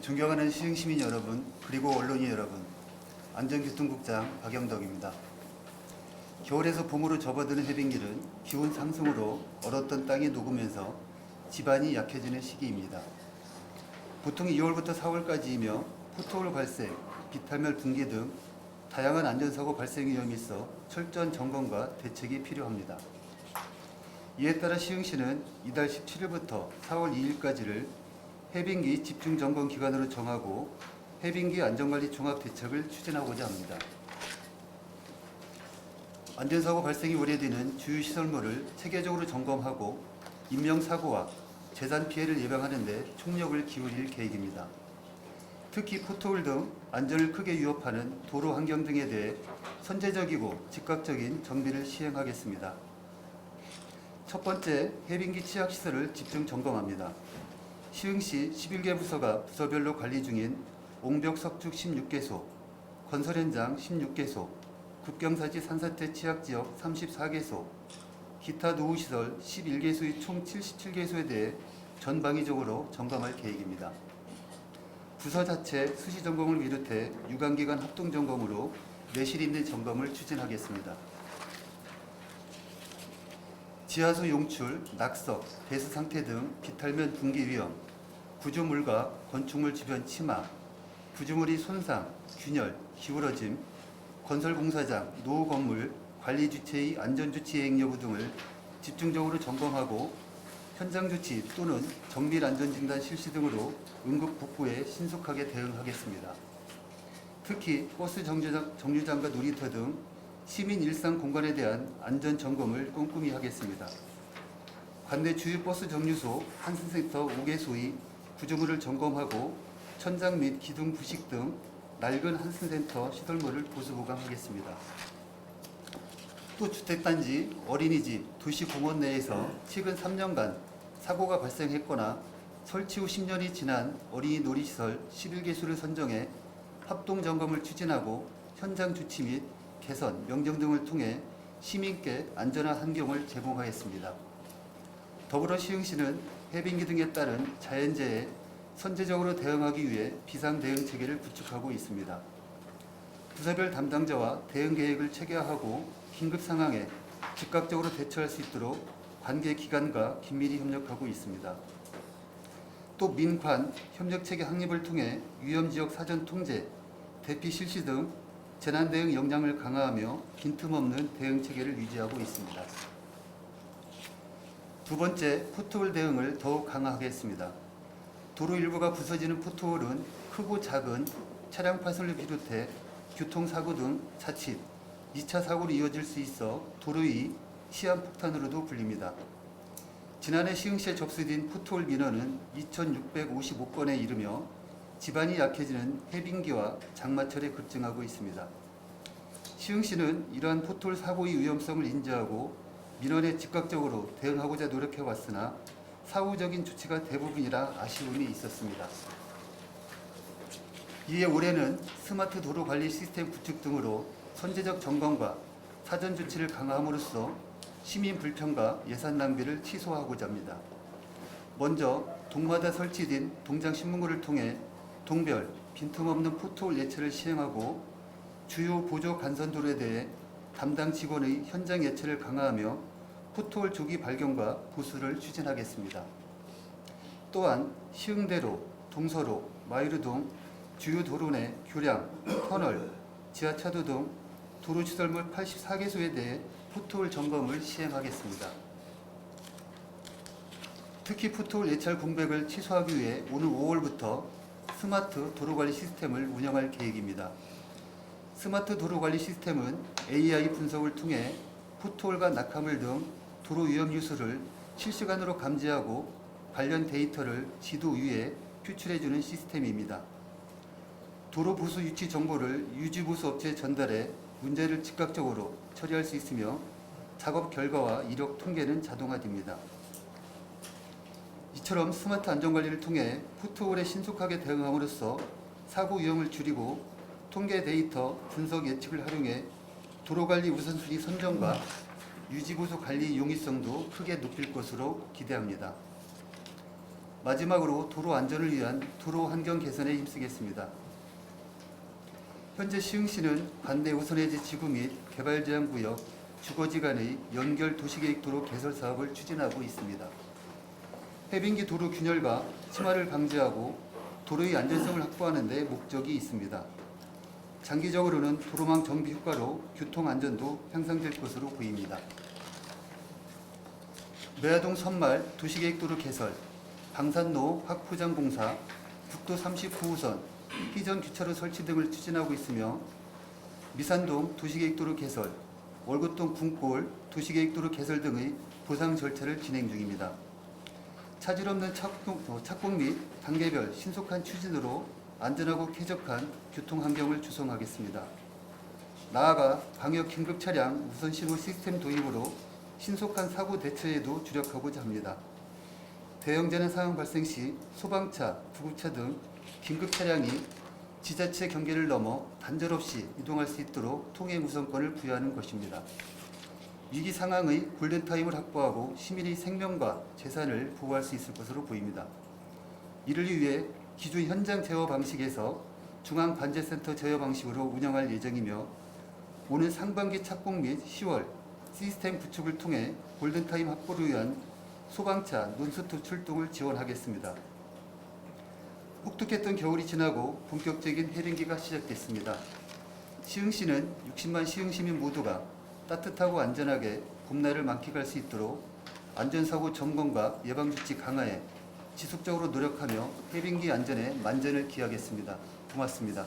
존경하는 시흥시민 여러분, 그리고 언론인 여러분, 안전교통국장 박영덕입니다. 겨울에서 봄으로 접어드는 해빙길은 기온 상승으로 얼었던 땅이 녹으면서 지반이 약해지는 시기입니다. 보통 2월부터 4월까지이며 포트홀 발생, 비탈면 붕괴 등 다양한 안전사고 발생 위험이 있어 철저한 점검과 대책이 필요합니다. 이에 따라 시흥시는 이달 17일부터 4월 2일까지를 해빙기 집중점검 기간으로 정하고 해빙기 안전관리 종합대책을 추진하고자 합니다. 안전사고 발생이 우려되는 주요 시설물을 체계적으로 점검하고 인명사고와 재산 피해를 예방하는 데 총력을 기울일 계획입니다. 특히 포트홀 등 안전을 크게 위협하는 도로 환경 등에 대해 선제적이고 즉각적인 정비를 시행하겠습니다. 첫 번째, 해빙기 취약시설을 집중 점검합니다. 시흥시 11개 부서가 부서별로 관리 중인 옹벽 석축 16개소, 건설 현장 16개소, 국경사지 산사태 취약지역 34개소, 기타 노후시설 11개소의 총 77개소에 대해 전방위적으로 점검할 계획입니다. 부서 자체 수시 점검을 비롯해 유관기관 합동 점검으로 내실 있는 점검을 추진하겠습니다. 지하수 용출, 낙석, 배수 상태 등 비탈면 붕괴 위험, 구조물과 건축물 주변 침하, 구조물이 손상, 균열, 기울어짐, 건설공사장, 노후 건물, 관리 주체의 안전조치 이행 여부 등을 집중적으로 점검하고 현장 조치 또는 정밀 안전진단 실시 등으로 응급 복구에 신속하게 대응하겠습니다. 특히 버스 정류장과 놀이터 등 시민 일상 공간에 대한 안전 점검을 꼼꼼히 하겠습니다. 관내 주요 버스 정류소, 한승센터 5개소의 구조물을 점검하고 천장 및 기둥 부식 등 낡은 한승센터 시설물을 보수 보강하겠습니다. 또 주택단지, 어린이집, 도시공원 내에서 최근 3년간 사고가 발생했거나 설치 후 10년이 지난 어린이 놀이시설 11개소를 선정해 합동점검을 추진하고 현장 조치 및 개선, 명정 등을 통해 시민께 안전한 환경을 제공하겠습니다. 더불어 시흥시는 해빙기 등에 따른 자연재해에 선제적으로 대응하기 위해 비상대응체계를 구축하고 있습니다. 부서별 담당자와 대응계획을 체계화하고 긴급상황에 즉각적으로 대처할 수 있도록 관계기관과 긴밀히 협력하고 있습니다. 또 민관 협력체계 확립을 통해 위험지역 사전 통제, 대피 실시 등 재난대응 역량을 강화하며 빈틈없는 대응체계를 유지하고 있습니다. 두 번째, 포트홀 대응을 더욱 강화하겠습니다. 도로 일부가 부서지는 포트홀은 크고 작은 차량 파손을 비롯해 교통사고 등 자칫 2차 사고로 이어질 수 있어 도로의 시한폭탄으로도 불립니다. 지난해 시흥시에 접수된 포트홀 민원은 2,655건에 이르며 지반이 약해지는 해빙기와 장마철에 급증하고 있습니다. 시흥시는 이러한 포트홀 사고의 위험성을 인지하고 민원에 즉각적으로 대응하고자 노력해왔으나 사후적인 조치가 대부분이라 아쉬움이 있었습니다. 이에 올해는 스마트 도로 관리 시스템 구축 등으로 선제적 점검과 사전 조치를 강화함으로써 시민 불편과 예산 낭비를 취소하고자 합니다. 먼저 동마다 설치된 동장 신문고를 통해 동별 빈틈없는 포트홀 예체를 시행하고 주요 보조 간선도로에 대해 담당 직원의 현장 예체를 강화하며 포트홀 조기 발견과 보수를 추진하겠습니다. 또한 시흥대로, 동서로, 마이루 등 주요 도로 내 교량, 터널, 지하차도 등 도로시설물 84개소에 대해 포트홀 점검을 시행하겠습니다. 특히 포트홀 예찰 공백을 취소하기 위해 오늘 5월부터 스마트 도로관리 시스템을 운영할 계획입니다. 스마트 도로관리 시스템은 AI 분석을 통해 포트홀과 낙하물 등 도로 위험 요소를 실시간으로 감지하고 관련 데이터를 지도 위에 표출해주는 시스템입니다. 도로 보수 위치 정보를 유지보수 업체에 전달해 문제를 즉각적으로 처리할 수 있으며 작업 결과와 이력 통계는 자동화됩니다. 이처럼 스마트 안전관리를 통해 포트홀에 신속하게 대응함으로써 사고 위험을 줄이고 통계 데이터 분석 예측을 활용해 도로관리 우선순위 선정과 유지보수 관리 용이성도 크게 높일 것으로 기대합니다. 마지막으로 도로 안전을 위한 도로 환경 개선에 힘쓰겠습니다. 현재 시흥시는 관내 우선해제 지구 및 개발제한구역, 주거지 간의 연결 도시계획도로 개설 사업을 추진하고 있습니다. 해빙기 도로 균열과 침하를 방지하고 도로의 안전성을 확보하는 데 목적이 있습니다. 장기적으로는 도로망 정비 효과로 교통 안전도 향상될 것으로 보입니다. 매화동 선말 도시계획도로 개설, 방산로 확포장 공사, 국도 39호선, 희전 규차로 설치 등을 추진하고 있으며 미산동 도시계획도로 개설, 월곶동 궁골 도시계획도로 개설 등의 보상 절차를 진행 중입니다. 차질 없는 착공 및 단계별 신속한 추진으로 안전하고 쾌적한 교통 환경을 조성하겠습니다. 나아가 방역 긴급 차량 우선 신호 시스템 도입으로 신속한 사고 대처에도 주력하고자 합니다. 대형 재난 상황 발생 시 소방차, 구급차 등 긴급 차량이 지자체 경계를 넘어 단절 없이 이동할 수 있도록 통행 우선권을 부여하는 것입니다. 위기 상황의 골든타임을 확보하고 시민의 생명과 재산을 보호할 수 있을 것으로 보입니다. 이를 위해 기존 현장 제어 방식에서 중앙관제센터 제어 방식으로 운영할 예정이며 오는 상반기 착공 및 10월 시스템 구축을 통해 골든타임 확보를 위한 소방차 논스톱 출동을 지원하겠습니다. 혹독했던 겨울이 지나고 본격적인 해빙기가 시작됐습니다. 시흥시는 60만 시흥시민 모두가 따뜻하고 안전하게 봄날을 만끽할 수 있도록 안전사고 점검과 예방조치 강화에 지속적으로 노력하며 해빙기 안전에 만전을 기하겠습니다. 고맙습니다.